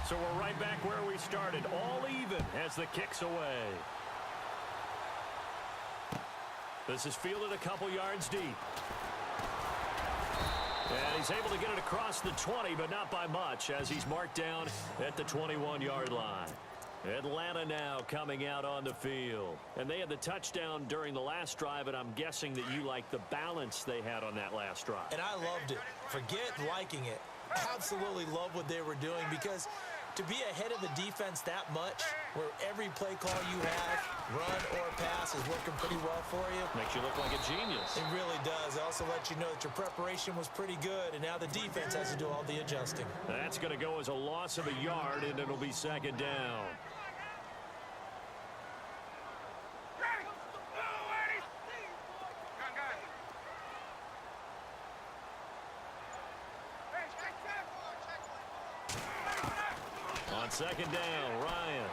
So we're right back where we started, all even as the kick's away. This is fielded a couple yards deep. And he's able to get it across the 20, but not by much, as he's marked down at the 21-yard line. Atlanta now coming out on the field. And they had the touchdown during the last drive, and I'm guessing that you like the balance they had on that last drive. And I loved it. Forget liking it. Absolutely love what they were doing, because to be ahead of the defense that much, where every play call you have, run or pass, is working pretty well for you. Makes you look like a genius. It really does. It also lets you know that your preparation was pretty good, and now the defense has to do all the adjusting. That's going to go as a loss of a yard, and it'll be second down. On second down, Ryan.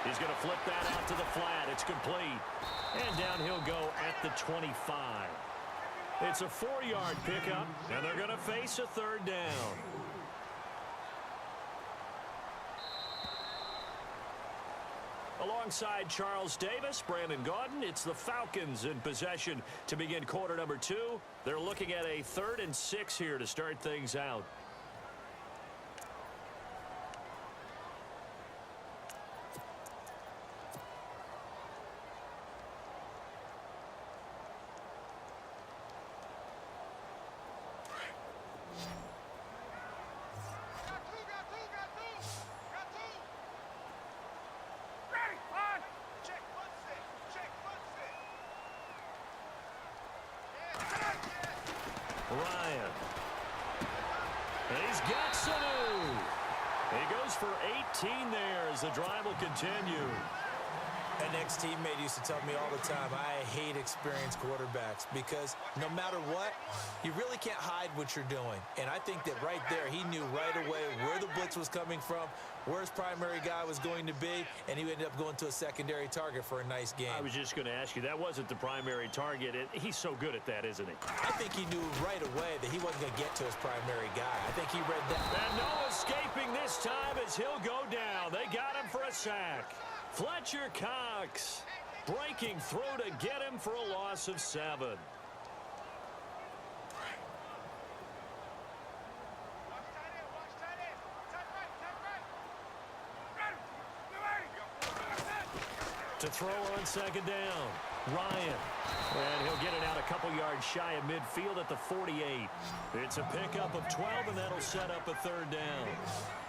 He's going to flip that out to the flat. It's complete. And down he'll go at the 25. It's a 4-yard pickup, and they're going to face a third down. Alongside Charles Davis, Brandon Gaudin, it's the Falcons in possession to begin quarter number 2. They're looking at a 3rd and 6 here to start things out. Ryan. And he's got Sanu. He goes for 18 there as the drive will continue. An ex-teammate used to tell me all the time, I hate experienced quarterbacks, because no matter what, you really can't hide what you're doing. And I think that right there, he knew right away where the blitz was coming from, where his primary guy was going to be, and he ended up going to a secondary target for a nice game. I was just going to ask you, that wasn't the primary target. He's so good at that, isn't he? I think he knew right away that he wasn't going to get to his primary guy. I think he read that. And no escaping this time as he'll go down. They got him for a sack. Fletcher Cox breaking through to get him for a loss of 7. To throw on second down, Ryan. And he'll get it out a couple yards shy of midfield at the 48. It's a pickup of 12, and that'll set up a third down.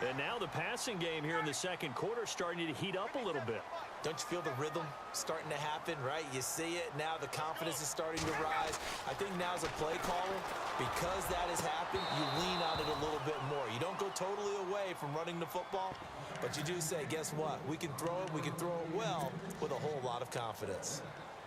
And now the passing game here in the second quarter starting to heat up a little bit. Don't you feel the rhythm starting to happen, right? You see it now. The confidence is starting to rise. I think now as a play caller, because that has happened, you lean on it a little bit more. You don't go totally away from running the football, but you do say, guess what? We can throw it. We can throw it well with a whole lot of confidence.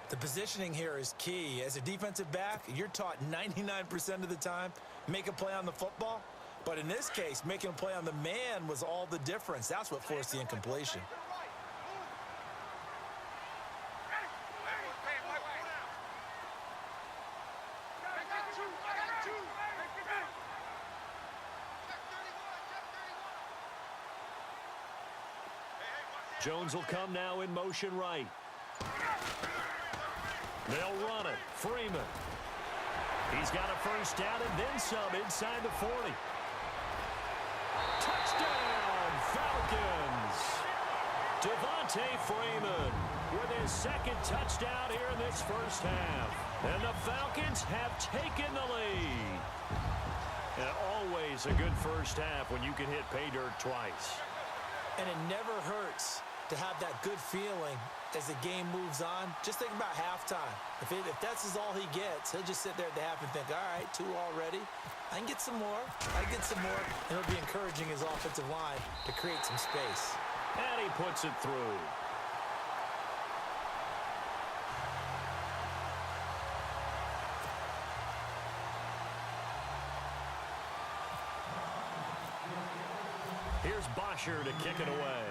The positioning here is key. As a defensive back, you're taught 99% of the time, make a play on the football. But in this case, making a play on the man was all the difference. That's what forced the incompletion. Jones will come now in motion right. They'll run it. Freeman. He's got a first down and then some inside the 40. Touchdown, Falcons. Devontae Freeman with his second touchdown here in this first half. And the Falcons have taken the lead. And always a good first half when you can hit pay dirt twice. And it never hurts to have that good feeling as the game moves on. Just think about halftime. If that's all he gets, he'll just sit there at the half and think, all right, 2 already. I can get some more. I can get some more. And he'll be encouraging his offensive line to create some space. And he puts it through. Here's Bosher to kick it away.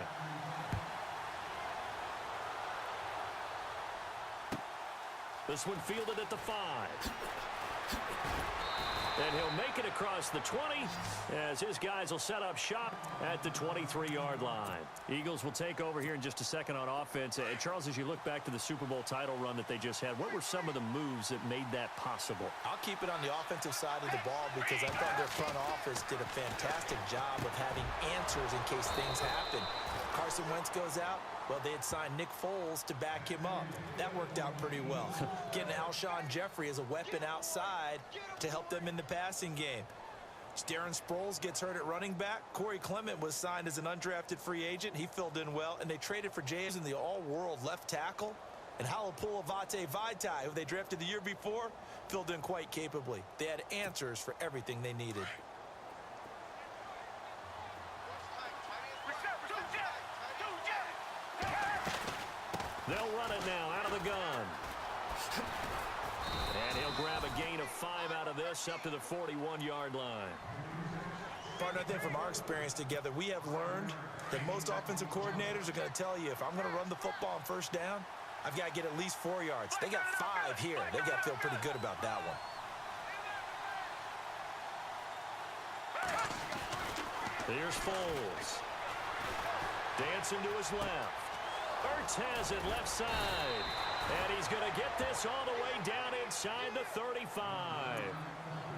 This one fielded at the 5. And he'll make it across the 20 as his guys will set up shop at the 23-yard line. Eagles will take over here in just a second on offense. And Charles, as you look back to the Super Bowl title run that they just had, what were some of the moves that made that possible? I'll keep it on the offensive side of the ball because I thought their front office did a fantastic job of having answers in case things happen. Carson Wentz goes out. Well, they had signed Nick Foles to back him up. That worked out pretty well. Getting Alshon Jeffrey as a weapon outside to help them in the passing game. Darren Sproles gets hurt at running back. Corey Clement was signed as an undrafted free agent. He filled in well, and they traded for James in the all-world left tackle. And Halapoulivaati Vaitai, who they drafted the year before, filled in quite capably. They had answers for everything they needed. They'll run it now out of the gun. And he'll grab a gain of 5 out of this up to the 41-yard line. Partner, I think from our experience together, we have learned that most offensive coordinators are going to tell you, if I'm going to run the football on first down, I've got to get at least 4 yards. They got 5 here. They've got to feel pretty good about that one. Here's Foles. Dancing to his left. Ertz has it left side. And he's going to get this all the way down inside the 35.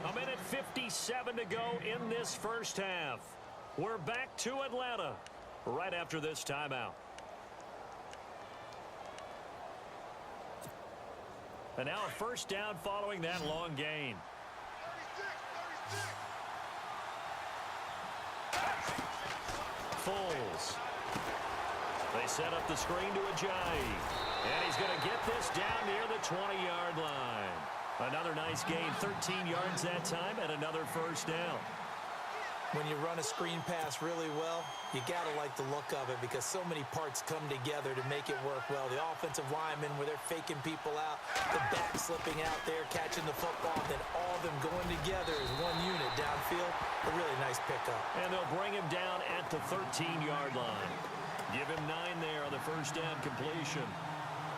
A minute 57 to go in this first half. We're back to Atlanta right after this timeout. And now a first down following that long gain. Foles. They set up the screen to Ajayi. And he's going to get this down near the 20-yard line. Another nice gain, 13 yards that time, and another first down. When you run a screen pass really well, you got to like the look of it because so many parts come together to make it work well. The offensive linemen, where they're faking people out, the back slipping out there, catching the football, then all of them going together as one unit downfield. A really nice pickup. And they'll bring him down at the 13-yard line. Give him 9 there on the first down completion.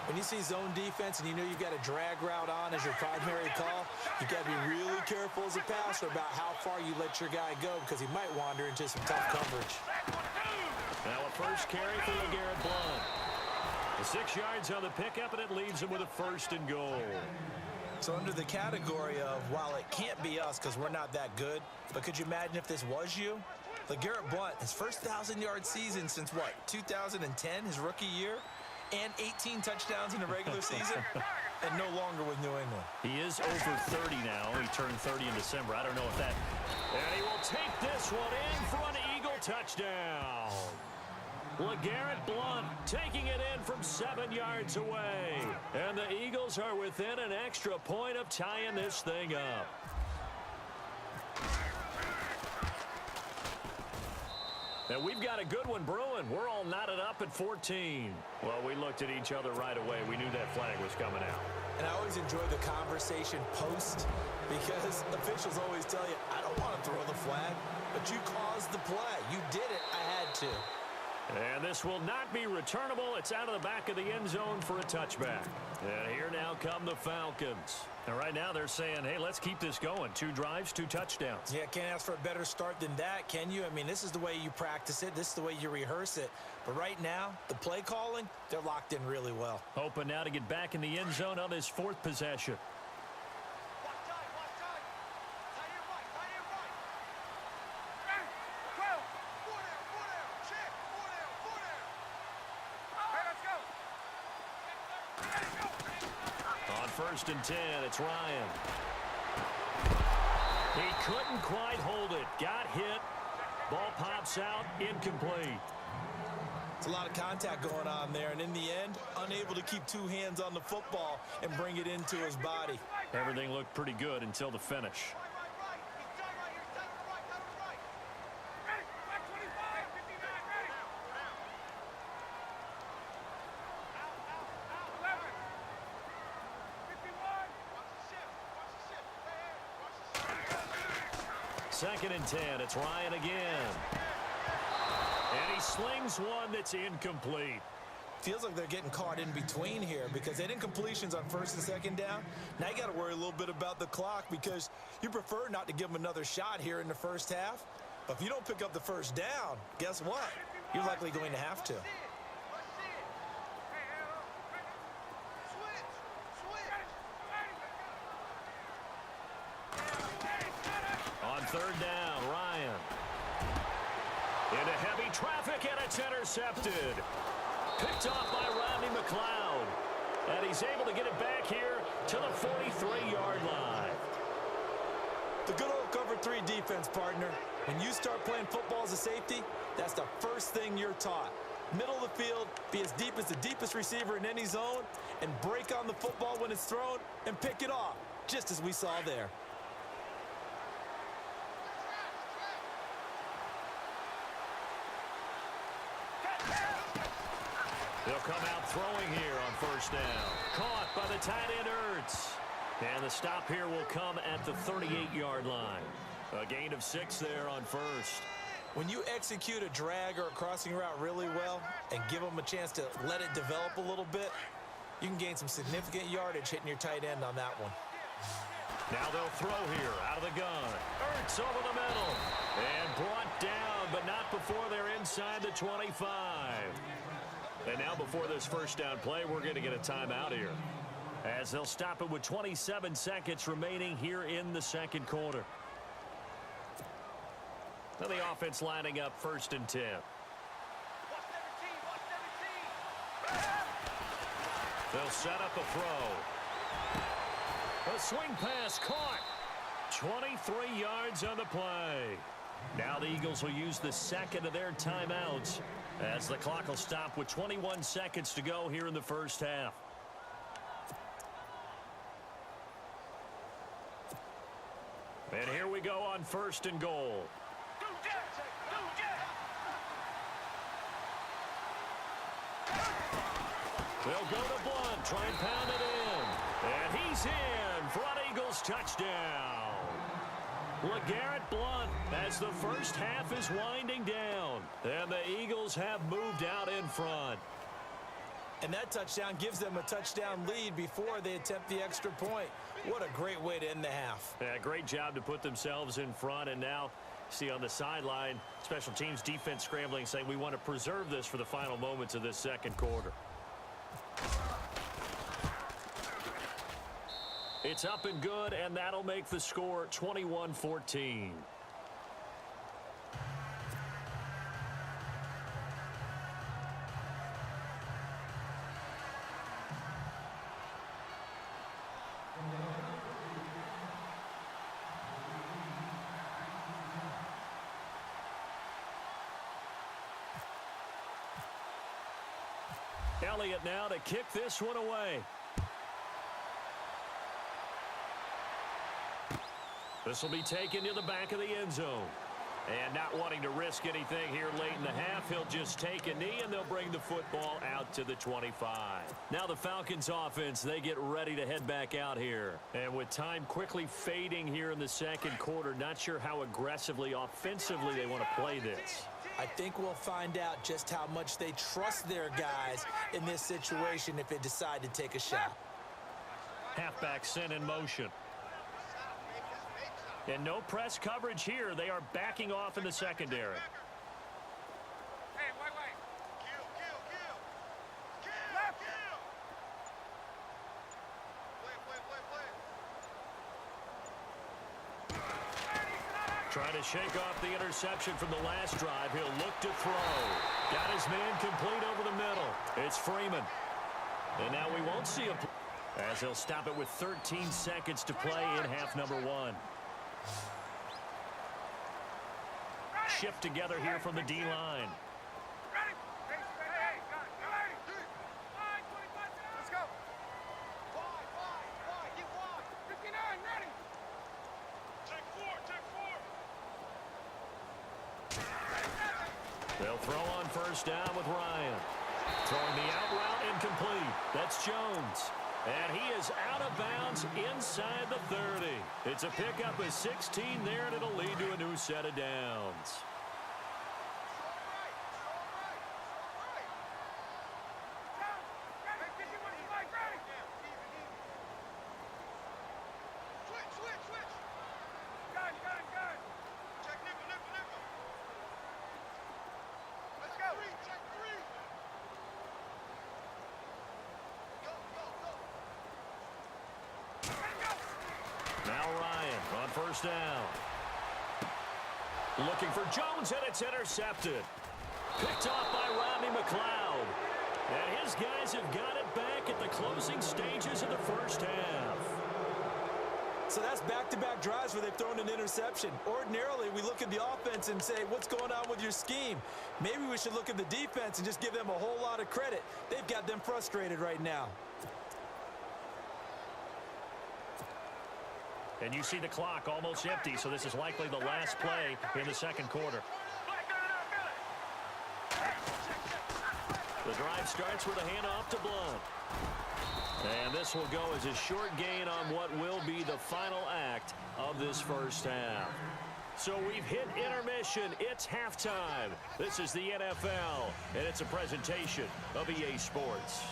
When you see zone defense and you know you've got a drag route on as your primary call, you've got to be really careful as a passer about how far you let your guy go because he might wander into some tough coverage. Now a first carry for LeGarrette Blount. The 6 yards on the pickup, and it leaves him with a first and goal. So under the category of, while it can't be us because we're not that good, but could you imagine if this was you? LeGarrette Blount, his first 1,000-yard season since, what, 2010, his rookie year? And 18 touchdowns in the regular season, and no longer with New England. He is over 30 now. He turned 30 in December. I don't know if that... And he will take this one in for an Eagle touchdown. LeGarrette Blount taking it in from 7 yards away. And the Eagles are within an extra point of tying this thing up. And we've got a good one brewing. We're all knotted up at 14. Well, we looked at each other right away. We knew that flag was coming out. And I always enjoy the conversation post because officials always tell you, I don't want to throw the flag, but you caused the play. You did it. I had to. And this will not be returnable. It's out of the back of the end zone for a touchback. And here now come the Falcons. And right now they're saying, hey, let's keep this going. 2 drives, 2 touchdowns. Yeah, can't ask for a better start than that, can you? I mean, this is the way you practice it. This is the way you rehearse it. But right now, the play calling, they're locked in really well. Hoping now to get back in the end zone on his 4th possession. First and 10, it's Ryan. He couldn't quite hold it. Got hit. Ball pops out, incomplete. It's a lot of contact going on there, and in the end, unable to keep 2 hands on the football and bring it into his body. Everything looked pretty good until the finish. Second and 10, it's Ryan again. And he slings one that's incomplete. Feels like they're getting caught in between here because they didn't completions on first and second down. Now you got to worry a little bit about the clock because you prefer not to give them another shot here in the first half. But if you don't pick up the first down, guess what? You're likely going to have to. On third down, Ryan. Into heavy traffic, and it's intercepted. Picked off by Rodney McLeod. And he's able to get it back here to the 43-yard line. The good old cover 3 defense, partner. When you start playing football as a safety, that's the first thing you're taught. Middle of the field, be as deep as the deepest receiver in any zone, and break on the football when it's thrown and pick it off, just as we saw there. They'll come out throwing here on first down. Caught by the tight end, Ertz. And the stop here will come at the 38-yard line. A gain of 6 there on first. When you execute a drag or a crossing route really well and give them a chance to let it develop a little bit, you can gain some significant yardage hitting your tight end on that one. Now they'll throw here out of the gun. Ertz over the middle. And brought down, but not before they're inside the 25. And now before this first down play, we're going to get a timeout here, as they'll stop it with 27 seconds remaining here in the second quarter. Now the offense lining up first and 10. They'll set up a throw. A swing pass caught. 23 yards on the play. Now the Eagles will use the second of their timeouts, as the clock will stop with 21 seconds to go here in the first half. And here we go on first and goal. They'll go to Blunt, try and pound it in. And he's in for an Eagles touchdown. LeGarrette Blunt, as the first half is winding down. And the Eagles have moved out in front. And that touchdown gives them a touchdown lead before they attempt the extra point. What a great way to end the half. Yeah, great job to put themselves in front. And now, see on the sideline, special teams defense scrambling, saying we want to preserve this for the final moments of this second quarter. It's up and good, and that'll make the score 21-14. Elliott now to kick this one away. This will be taken to the back of the end zone. And not wanting to risk anything here late in the half, he'll just take a knee, and they'll bring the football out to the 25. Now the Falcons offense, they get ready to head back out here. And with time quickly fading here in the second quarter, not sure how aggressively, offensively they want to play this. I think we'll find out just how much they trust their guys in this situation if they decide to take a shot. Halfback sent in motion. And no press coverage here. They are backing off in the secondary. Hey, wait. Kill. Left. Play. Trying to shake off the interception from the last drive. He'll look to throw. Got his man complete over the middle. It's Freeman. And now we won't see a play, as he'll stop it with 13 seconds to play in half number 1. Shift together here from the D-line. Let's go. Wide. Get wide. 59, ready. Take four. They'll throw on first down with Ryan. Throwing the out route incomplete. That's Jones. And he is out of bounds inside the 30. It's a pickup of 16 there, and it'll lead to a new set of downs. first down. Looking for Jones, and it's intercepted. Picked off by Rodney McLeod. And his guys have got it back at the closing stages of the first half. So that's back-to-back drives where they've thrown an interception. Ordinarily, we look at the offense and say, what's going on with your scheme? Maybe we should look at the defense and just give them a whole lot of credit. They've got them frustrated right now. And you see the clock almost empty, so this is likely the last play in the second quarter. The drive starts with a handoff to Blunt. And this will go as a short gain on what will be the final act of this first half. So we've hit intermission. It's halftime. This is the NFL, and it's a presentation of EA Sports.